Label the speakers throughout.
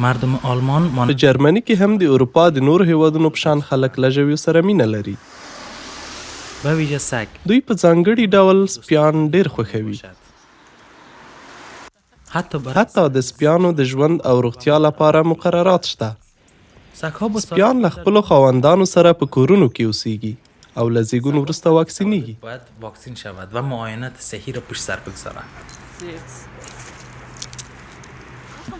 Speaker 1: مردم آلمان
Speaker 2: په جرمني کې هم د اروپا د نورو هیوادونو په شان خلک له ژویو سره مینه لري.
Speaker 1: به ویژه سگ
Speaker 2: دوی په ځانګړي ډول سپیان ډېر خوښوي. حتی د سپیانو د ژوند او روغتیا لپاره مقررات شته. سپیان له خپلو خاوندانو سره په کورونو کې اوسیږي او له زیږون وروسته واکسینیږي.
Speaker 1: باید واکسین شود و معاینات صحی را پشت سر بگذارند.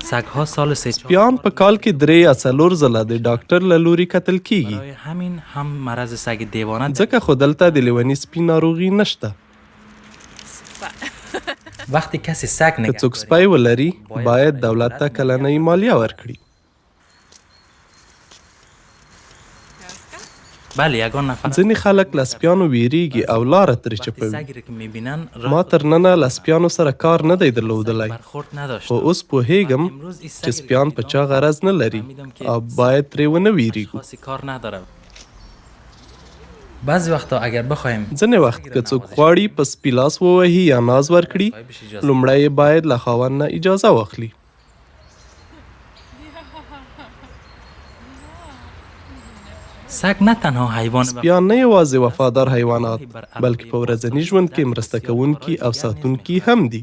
Speaker 1: سگ‌ها سال
Speaker 2: سپیان په کال کې 3 یا 4 ځله د ډاکټر له لوري کتل کیږي.
Speaker 1: برای همین هم مرض سگ دیوانه
Speaker 2: ځکه خو دلته د لیوني سپي ناروغي نشته.
Speaker 1: وقتی کسی سگ
Speaker 2: که
Speaker 1: نگهداری
Speaker 2: څوک سپی ولري باید دولت ته کلنۍ مالیه ورکړي.
Speaker 1: بله یگان نفر
Speaker 2: ځینې خلک له سپیانو ویریږي او لاره ترې چپوي.
Speaker 1: سگی را که میبینن
Speaker 2: ما تر ننه له سپیانو سره کار نه دی درلودلی،
Speaker 1: برخورد نداشت.
Speaker 2: خو اوس پوهیږم چې سپیان په چا غرض نه لري او باید ترې ونه ویریږو.
Speaker 1: خاصی کار نداره. بعضی وقتا اگر بخوایم
Speaker 2: ځینې وخت که څوک غواړي په سپي لاس ووهي یا ناز ورکړي، لومړی یې باید له خاوند نه اجازه واخلي.
Speaker 1: سگ نه تنها حیوان
Speaker 2: سپیان نه یوازې وفادار حیوانات بلکې په ورځني ژوند کې مرسته کوونکي او ساتونکي هم دي.